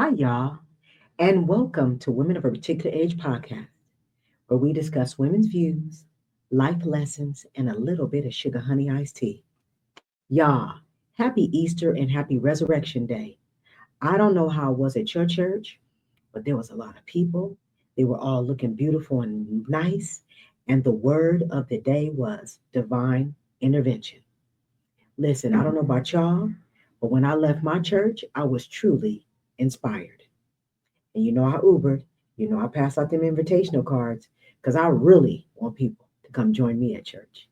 Hi, y'all, and welcome to Women of a Particular Age podcast, where we discuss women's views, life lessons, and a little bit of sugar honey iced tea. Y'all, happy Easter and happy Resurrection Day. I don't know how it was at your church, but there was a lot of people. They were all looking beautiful and nice, and the word of the day was divine intervention. Listen, I don't know about y'all, but when I left my church, I was truly inspired. And you know I Ubered. You know I passed out them invitational cards because I really want people to come join me at church.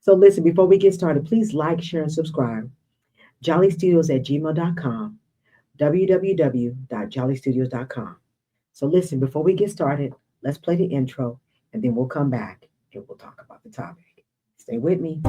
So listen, before we get started, please like, share, and subscribe. Jollystudios at gmail.com, www.jollystudios.com. So listen, before we get started, let's play the intro and then we'll come back and we'll talk about the topic. Stay with me.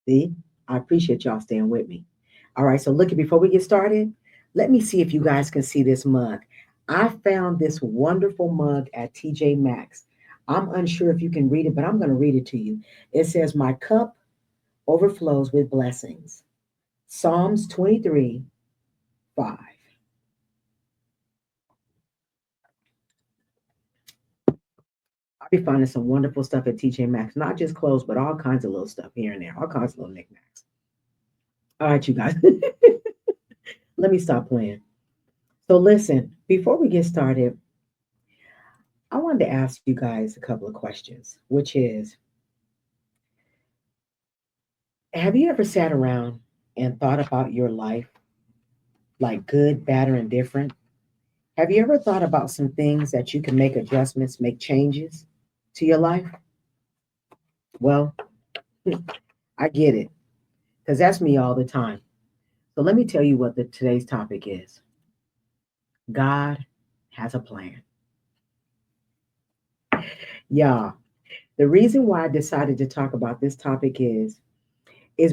See, I appreciate y'all staying with me. All right, so look, before we get started, let me see if you guys can see this mug. I found this wonderful mug at TJ Maxx. I'm unsure if you can read it, but I'm going to read it to you. It says, "My cup overflows with blessings." Psalms 23 5. I'll be finding some wonderful stuff at TJ Maxx, not just clothes, but all kinds of little stuff here and there, all kinds of little knickknacks. All right, you guys, let me stop playing. So, listen, before we get started, I wanted to ask you guys a couple of questions, which is, have you ever sat around and thought about your life, like good, bad, or indifferent? Have you ever thought about some things that you can make adjustments, make changes to your life? Well, I get it, because that's me all the time. So let me tell you what today's topic is. God has a plan. Yeah, the reason why I decided to talk about this topic is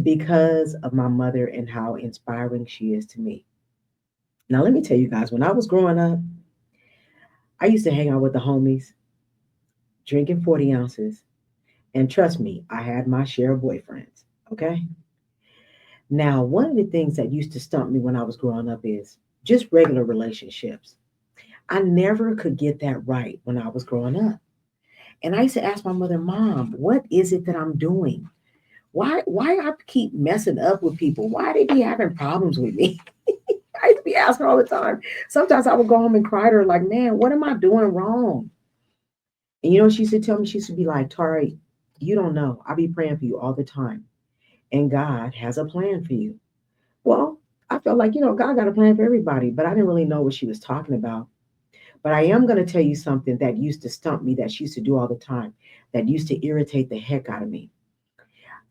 because of my mother and how inspiring she is to me. Now, let me tell you guys, when I was growing up, I used to hang out with the homies, drinking 40 ounces. And trust me, I had my share of boyfriends. Okay. Now, one of the things that used to stump me when I was growing up is just regular relationships. I never could get that right when I was growing up. And I used to ask my mother, "Mom, what is it that I'm doing? Why I keep messing up with people? Why they be having problems with me?" I used to be asking her all the time. Sometimes I would go home and cry to her, like, "Man, what am I doing wrong?" And you know, she used to tell me, she used to be like, "Tari, you don't know. I be praying for you all the time. And God has a plan for you." Well, I felt like, God got a plan for everybody, but I didn't really know what she was talking about. But I am going to tell you something that used to stump me, that she used to do all the time, that used to irritate the heck out of me.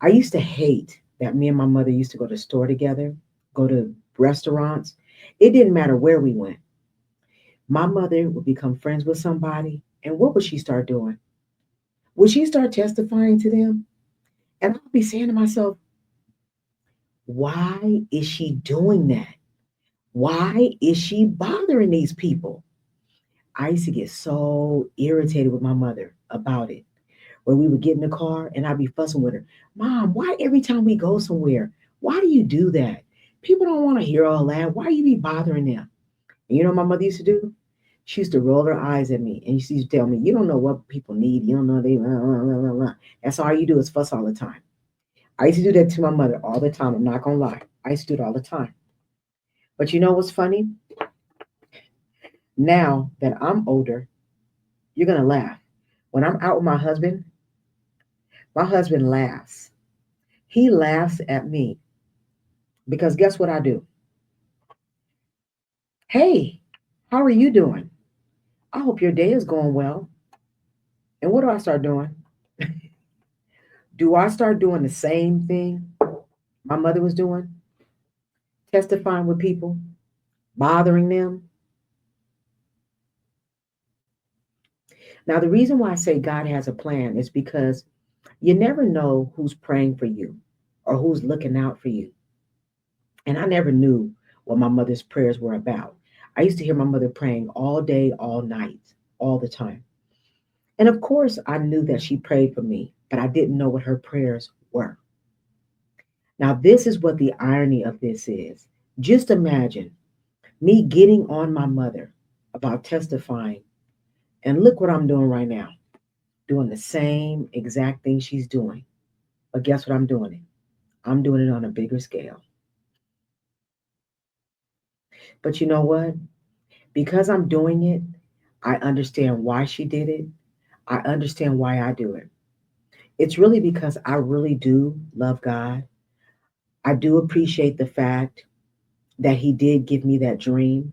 I used to hate that me and my mother used to go to the store together, go to restaurants. It didn't matter where we went. My mother would become friends with somebody, and what would she start doing? Would she start testifying to them? And I'd be saying to myself, why is she doing that? Why is she bothering these people? I used to get so irritated with my mother about it. When we would get in the car and I'd be fussing with her, "Mom, why every time we go somewhere, why do you do that? People don't want to hear all that. Why you be bothering them?" And you know what my mother used to do? She used to roll her eyes at me and she used to tell me, "You don't know what people need. You don't know they, blah, blah, blah, blah, blah. That's all you do is fuss all the time." I used to do that to my mother all the time. I'm not going to lie. I used to do it all the time. But you know what's funny? Now that I'm older, you're going to laugh. When I'm out with my husband laughs. He laughs at me because guess what I do? "Hey, how are you doing? I hope your day is going well." And what do I start doing? Do I start doing the same thing my mother was doing? Testifying with people? bothering them. Now, the reason why I say God has a plan is because you never know who's praying for you or who's looking out for you. And I never knew what my mother's prayers were about. I used to hear my mother praying all day, all night, all the time. And of course, I knew that she prayed for me, but I didn't know what her prayers were. Now, this is what the irony of this is. Just imagine me getting on my mother about testifying, and look what I'm doing right now, doing the same exact thing she's doing. But guess what I'm doing it? I'm doing it on a bigger scale. But you know what? Because I'm doing it, I understand why she did it. I understand why I do it. It's really because I really do love God. I do appreciate the fact that He did give me that dream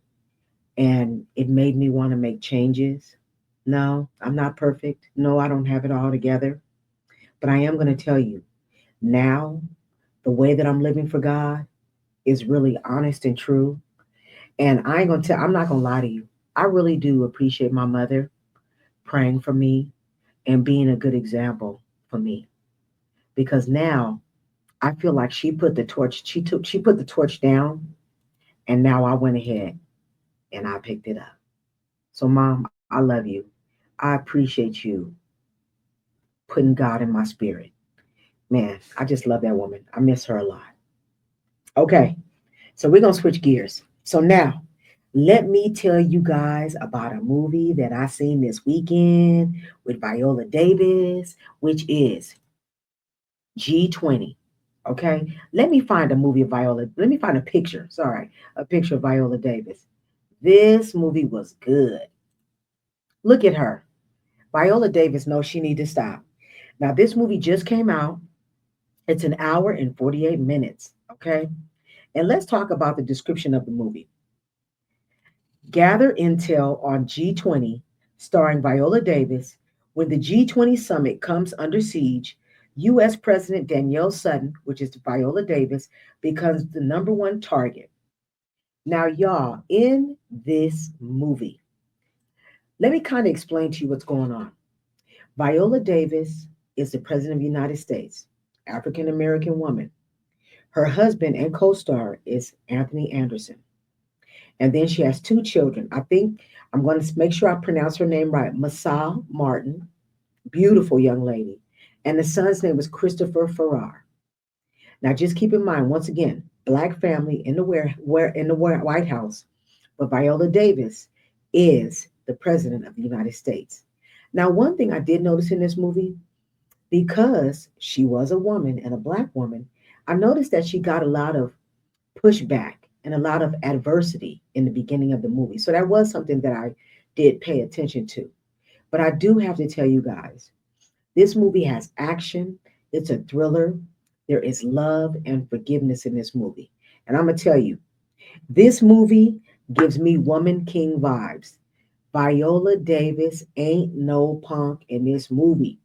and it made me want to make changes. No, I'm not perfect. No, I don't have it all together. But I am going to tell you now, the way that I'm living for God is really honest and true. And I ain't going to tell, I'm not going to lie to you. I really do appreciate my mother praying for me and being a good example for me because now I feel like she put the torch down and now I went ahead and I picked it up. So mom, I love you. I appreciate you putting God in my spirit. Man, I just love that woman. I miss her a lot. Okay, so we're going to switch gears. So now, let me tell you guys about a movie that I seen this weekend with Viola Davis, which is G20. Okay, let me find a movie of Viola. Let me find a picture. Sorry, a picture of Viola Davis. This movie was good. Look at her. Viola Davis knows she need to stop. Now, this movie just came out. It's an hour and 48 minutes. Okay, and let's talk about the description of the movie. Gather intel on G20, starring Viola Davis. When the G20 summit comes under siege, U.S. President Danielle Sutton, which is Viola Davis, becomes the number one target. Now, y'all, in this movie, let me kind of explain to you what's going on. Viola Davis is the President of the United States, African American woman. Her husband and co star is Anthony Anderson. And then she has two children. I think I'm going to make sure I pronounce her name right. Masal Martin, beautiful young lady. And the son's name is Christopher Farrar. Now, just keep in mind, once again, black family in the White House, but Viola Davis is the president of the United States. Now, one thing I did notice in this movie, because she was a woman and a black woman, I noticed that she got a lot of pushback and a lot of adversity in the beginning of the movie. So that was something that I did pay attention to. But I do have to tell you guys, this movie has action, it's a thriller, there is love and forgiveness in this movie. And I'm going to tell you, this movie gives me Woman King vibes. Viola Davis ain't no punk in this movie.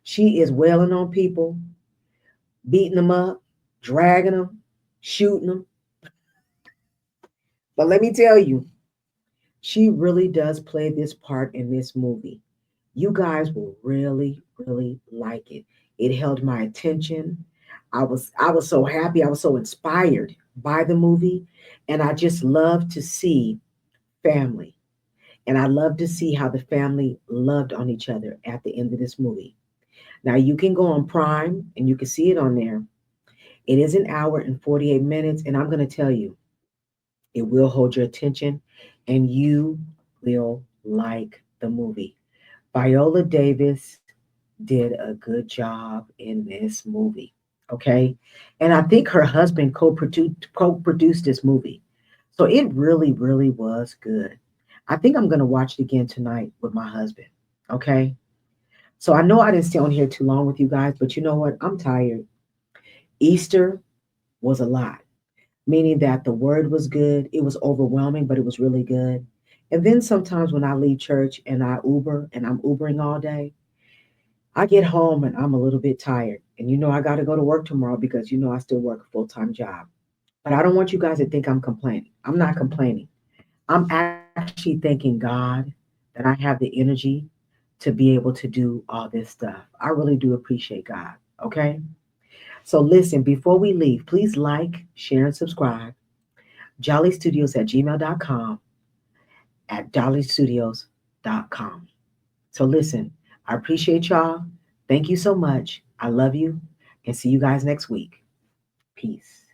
She is wailing on people, beating them up, dragging them, shooting them. But let me tell you, she really does play this part in this movie. You guys will really, really like it. It held my attention. I was so happy. I was so inspired by the movie. And I just love to see family. And I love to see how the family loved on each other at the end of this movie. Now you can go on Prime and you can see it on there. It is an hour and 48 minutes. And I'm going to tell you, it will hold your attention and you will like the movie. Viola Davis did a good job in this movie. Okay. And I think her husband co-produced this movie. So it really, really was good. I think I'm gonna watch it again tonight with my husband. Okay. So I know I didn't stay on here too long with you guys, but you know what? I'm tired. Easter was a lot, meaning that the word was good. It was overwhelming, but it was really good. And then sometimes when I leave church and I Uber and I'm Ubering all day, I get home and I'm a little bit tired. And you know, I got to go to work tomorrow because you know, I still work a full time job. But I don't want you guys to think I'm complaining. I'm not complaining. I'm actually thanking God that I have the energy to be able to do all this stuff. I really do appreciate God. Okay? So listen, before we leave, please like, share, and subscribe. Jollystudios at gmail.com at dollystudios.com. So listen, I appreciate y'all. Thank you so much. I love you and see you guys next week. Peace.